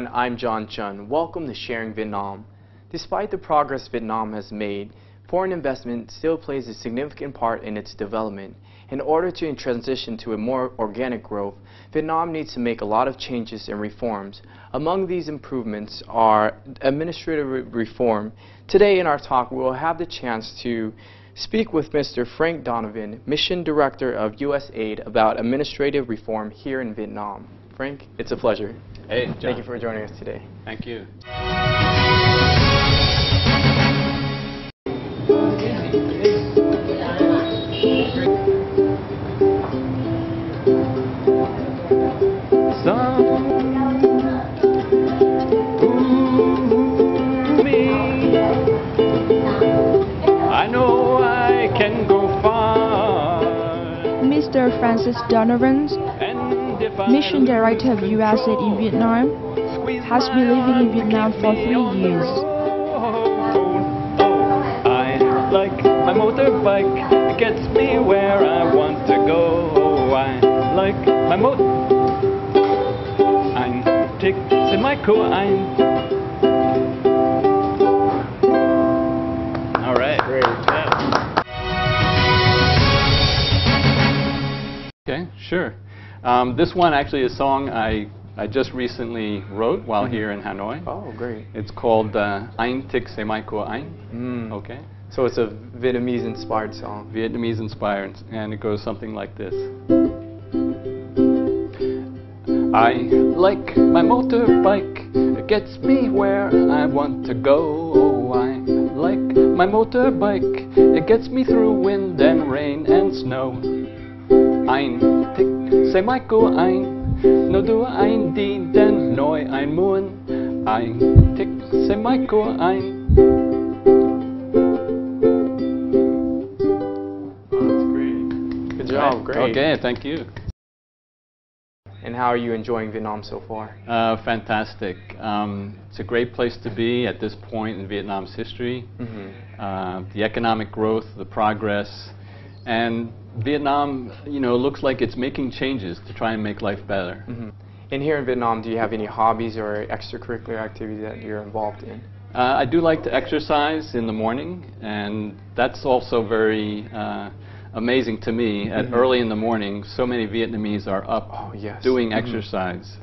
everyone, I'm John Chun. Welcome to Sharing Vietnam. Despite the progress Vietnam has made, foreign investment still plays a significant part in its development. In order to transition to a more organic growth, Vietnam needs to make a lot of changes and reforms. Among these improvements are administrative reform. Today in our talk, we will have the chance to speak with Mr. Frank Donovan, Mission Director of USAID, about administrative reform here in Vietnam. Frank, it's a pleasure. Hey, John. Thank you for joining us today. Thank you. I know I can go far. Mr. Francis Donovan, Mission Director of USAID in Vietnam, has been living in Vietnam for 3 years. I like my motorbike, it gets me where I want to go. I like my ein Tick zu Maiko ein. All right. Great. Yeah. Okay, sure. This one actually is a song I just recently wrote while here in Hanoi. Oh, great. It's called Ein Tick Se Mai Ko Ein. Okay. So it's a Vietnamese-inspired song. Vietnamese-inspired, and it goes something like this. I like my motorbike, it gets me where I want to go. I like my motorbike, it gets me through wind and rain and snow. Ein Tick Se Mai Ko Ein, no du ein die den noi ein muôn. Ein Tick Se Mai Ko Ein. Good job, great. Okay, thank you. And how are you enjoying Vietnam so far? Fantastic. It's a great place to be at this point in Vietnam's history. The economic growth, the progress, and Vietnam, looks like it's making changes to try and make life better. And here in Vietnam, do you have any hobbies or extracurricular activities that you're involved in? I do like to exercise in the morning, and that's also very amazing to me. At early in the morning, so many Vietnamese are up doing exercise.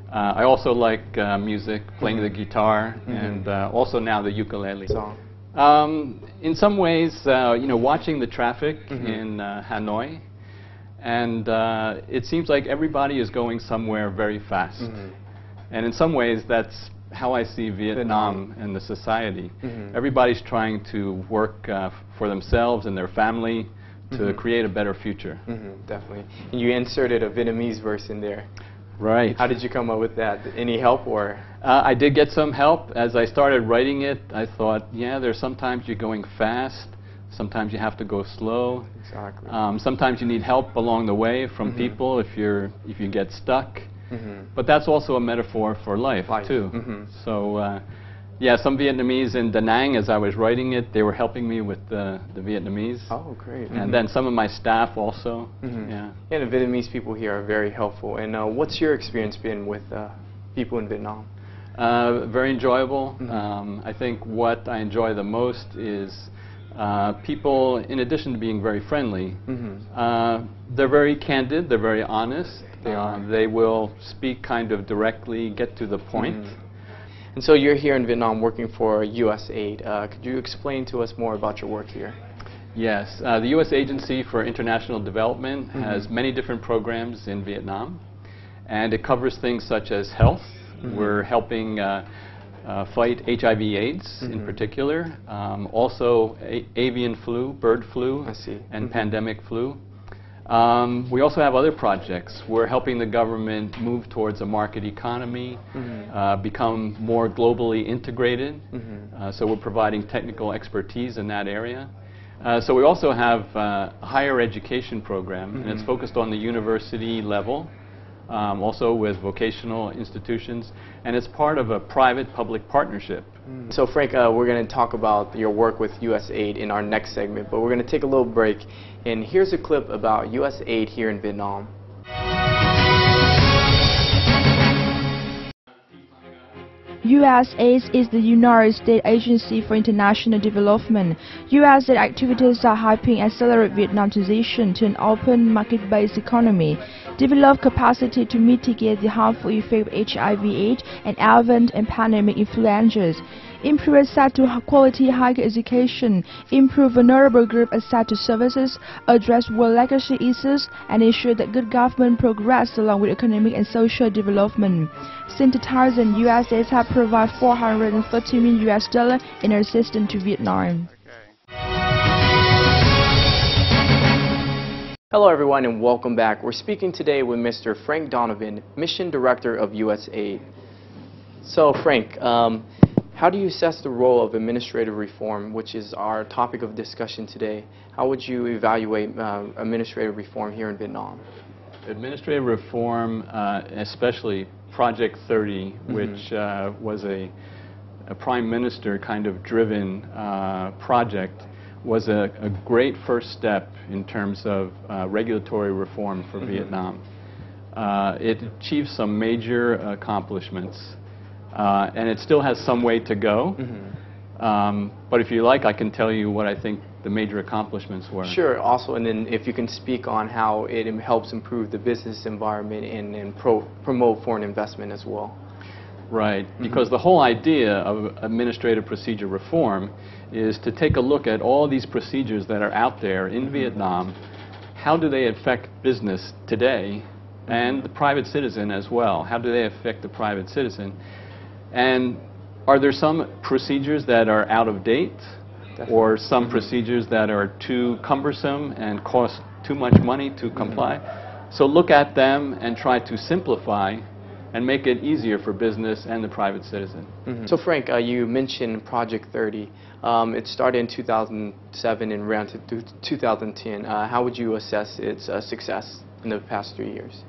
I also like music, playing the guitar, and also now the ukulele. In some ways, watching the traffic in Hanoi, and it seems like everybody is going somewhere very fast. And in some ways, that's how I see Vietnam and the society. Everybody's trying to work for themselves and their family to create a better future. Definitely. And you inserted a Vietnamese verse in there. Right. How did you come up with that? Any help or? I did get some help. As I started writing it, I thought, yeah, there's sometimes you're going fast, sometimes you have to go slow. Exactly. Sometimes you need help along the way from people if you get stuck. But that's also a metaphor for life too. So yeah, some Vietnamese in Da Nang, as I was writing it, they were helping me with the Vietnamese. Oh, great. And then some of my staff also. Yeah, the Vietnamese people here are very helpful. And what's your experience been with people in Vietnam? Very enjoyable. I think what I enjoy the most is people, in addition to being very friendly, they're very candid, they're very honest. They will speak kind of directly, get to the point. And so you're here in Vietnam working for USAID. Could you explain to us more about your work here? Yes. The U.S. Agency for International Development has many different programs in Vietnam, and it covers things such as health. We're helping fight HIV/AIDS in particular, also avian flu, bird flu, and pandemic flu. We also have other projects. We're helping the government move towards a market economy, become more globally integrated. So we're providing technical expertise in that area. So we also have a higher education program, and it's focused on the university level, also with vocational institutions, and it's part of a private-public partnership. So Frank, we're going to talk about your work with USAID in our next segment, but we're going to take a little break, and here's a clip about USAID here in Vietnam. USAID is the United States Agency for International Development. USAID activities are helping accelerate Vietnam's transition to an open, market-based economy, develop capacity to mitigate the harmful effects of HIV/AIDS and advent and pandemic influences, improve access to quality higher education, improve vulnerable group access to services, address world legacy issues, and ensure that good government progress along with economic and social development. Since 2000, USAID has provided $430 million in assistance to Vietnam. Hello everyone and welcome back. We're speaking today with Mr. Frank Donovan, Mission Director of USAID. So Frank, how do you assess the role of administrative reform, which is our topic of discussion today? How would you evaluate administrative reform here in Vietnam? Administrative reform, especially Project 30, which was a Prime Minister kind of driven project, was a great first step in terms of regulatory reform for Vietnam. It achieved some major accomplishments, and it still has some way to go. But if you like, I can tell you what I think the major accomplishments were. Sure. Also, and then if you can speak on how it helps improve the business environment and promote foreign investment as well. Right, because the whole idea of administrative procedure reform is to take a look at all these procedures that are out there in Vietnam. How do they affect business today and the private citizen as well? How do they affect the private citizen? And are there some procedures that are out of date? Definitely. Or some procedures that are too cumbersome and cost too much money to comply? So look at them and try to simplify and make it easier for business and the private citizen. So Frank, you mentioned Project 30. It started in 2007 and ran to 2010. How would you assess its success in the past 3 years?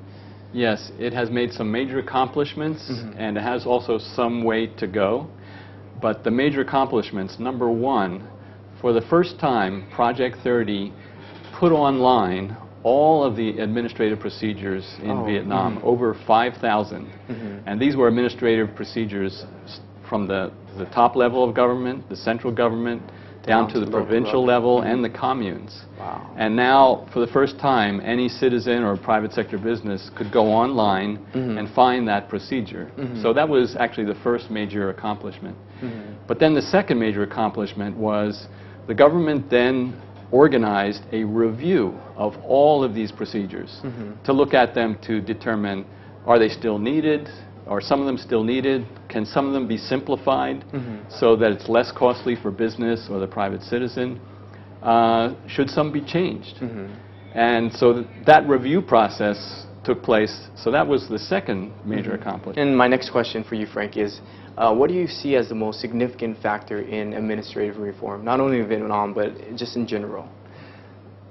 Yes, it has made some major accomplishments, and it has also some way to go. But the major accomplishments, number one, for the first time, Project 30 put online all of the administrative procedures in Vietnam, over 5,000. And these were administrative procedures from the top level of government, the central government, down to the provincial level and the communes. Wow. And now, for the first time, any citizen or private sector business could go online and find that procedure. So that was actually the first major accomplishment. But then the second major accomplishment was the government then organized a review of all of these procedures to look at them to determine, are they still needed? Are some of them still needed? Can some of them be simplified so that it's less costly for business or the private citizen? Should some be changed? And so that review process took place. So that was the second major accomplishment. And my next question for you, Frank, is what do you see as the most significant factor in administrative reform, not only in Vietnam, but just in general?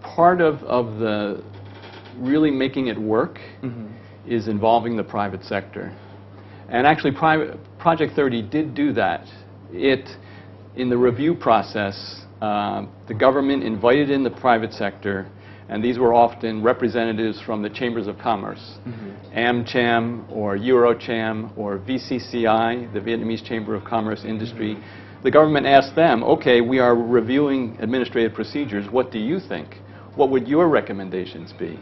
Part of the really making it work is involving the private sector. And actually, Project 30 did do that. In the review process, the government invited in the private sector, and these were often representatives from the chambers of commerce, AmCham or EuroCham or VCCI, the Vietnamese Chamber of Commerce Industry. The government asked them, okay, we are reviewing administrative procedures. What do you think? What would your recommendations be?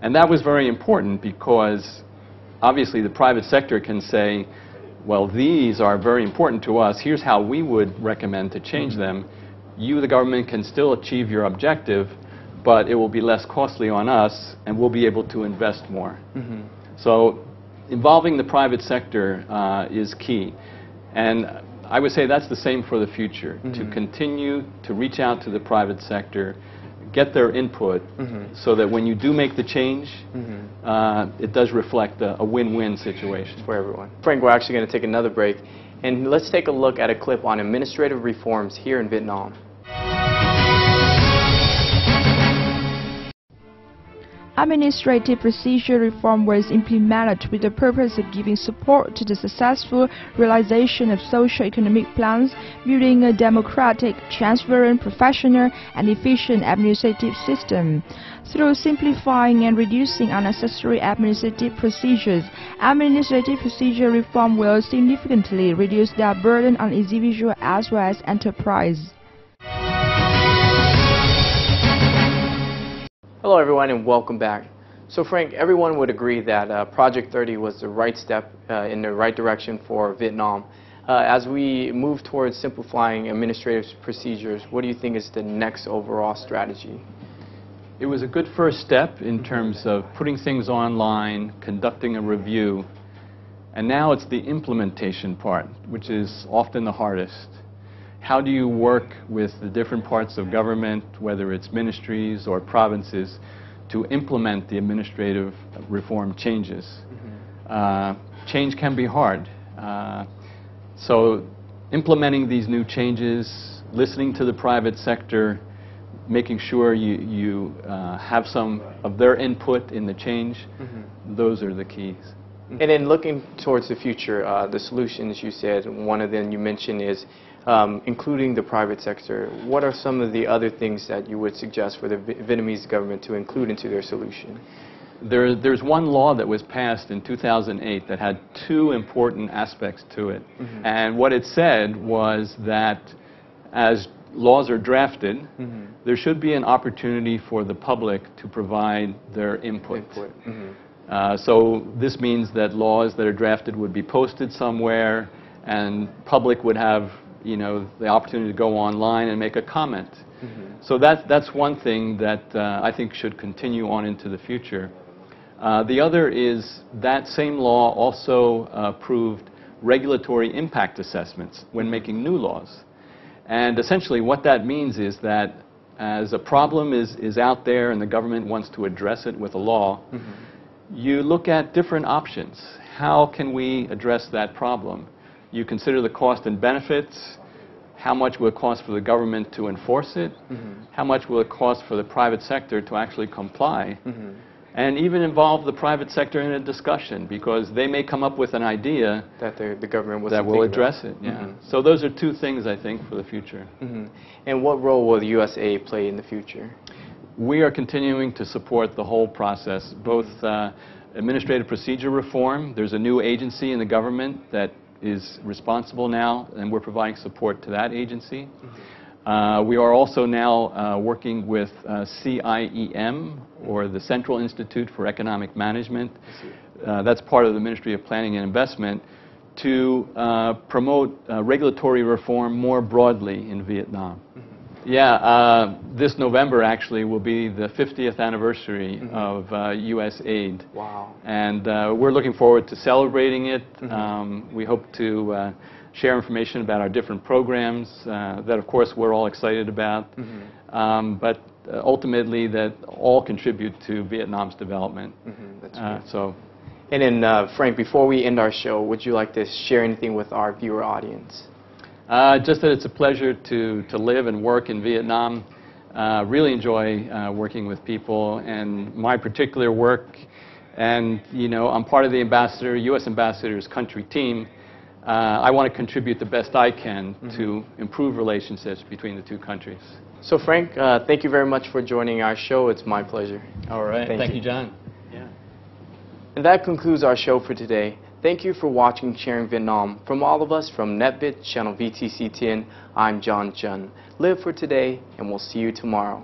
And that was very important because obviously the private sector can say, well, these are very important to us. Here's how we would recommend to change them. You, the government, can still achieve your objective, but it will be less costly on us, and we'll be able to invest more. So involving the private sector is key. And I would say that's the same for the future, to continue to reach out to the private sector, get their input, so that when you do make the change, it does reflect a win-win situation. For everyone. Frank, we're actually going to take another break, and let's take a look at a clip on administrative reforms here in Administrative procedure reform was implemented with the purpose of giving support to the successful realization of socio-economic plans, building a democratic, transparent, professional, and efficient administrative system. Through simplifying and reducing unnecessary administrative procedures, administrative procedure reform will significantly reduce their burden on individuals as well as enterprise. Hello everyone and welcome back. So Frank, everyone would agree that Project 30 was the right step in the right direction for Vietnam. As we move towards simplifying administrative procedures, what do you think is the next overall strategy? It was a good first step in terms of putting things online, conducting a review, and now it's the implementation part, which is often the hardest. How do you work with the different parts of government, whether it's ministries or provinces, to implement the administrative reform changes? Change can be hard. So implementing these new changes, listening to the private sector, making sure you have some of their input in the change, those are the keys. And then looking towards the future, the solutions you said, one of them you mentioned is including the private sector. What are some of the other things that you would suggest for the Vietnamese government to include into their solution? There's one law that was passed in 2008 that had two important aspects to it. And what it said was that as laws are drafted, there should be an opportunity for the public to provide their input. So this means that laws that are drafted would be posted somewhere, and public would have, the opportunity to go online and make a comment. So that's one thing that I think should continue on into the future. The other is that same law also approved regulatory impact assessments when making new laws. And essentially what that means is that as a problem is out there and the government wants to address it with a law, you look at different options. How can we address that problem? You consider the cost and benefits. How much will it cost for the government to enforce it? How much will it cost for the private sector to actually comply? And even involve the private sector in a discussion, because they may come up with an idea that the government that will address it. So those are two things, I think, for the future. And what role will the USAID play in the future? We are continuing to support the whole process, both administrative procedure reform. There's a new agency in the government that is responsible now, and we're providing support to that agency. We are also now working with CIEM, or the Central Institute for Economic Management. That's part of the Ministry of Planning and Investment, to promote regulatory reform more broadly in Vietnam. This November actually will be the 50th anniversary of USAID. Wow. And we're looking forward to celebrating it. We hope to share information about our different programs that, of course, we're all excited about, but ultimately that all contribute to Vietnam's development. That's great. And then, Frank, before we end our show, would you like to share anything with our viewer audience? Just that it's a pleasure to live and work in Vietnam. Really enjoy working with people, and my particular work, and I'm part of the U.S. Ambassador's country team. I want to contribute the best I can to improve relationships between the two countries. So Frank, thank you very much for joining our show. It's my pleasure. All right. Thank you, John. And that concludes our show for today. Thank you for watching Sharing Vietnam. From all of us from NetBit, channel VTC10, I'm John Chun. Live for today, and we'll see you tomorrow.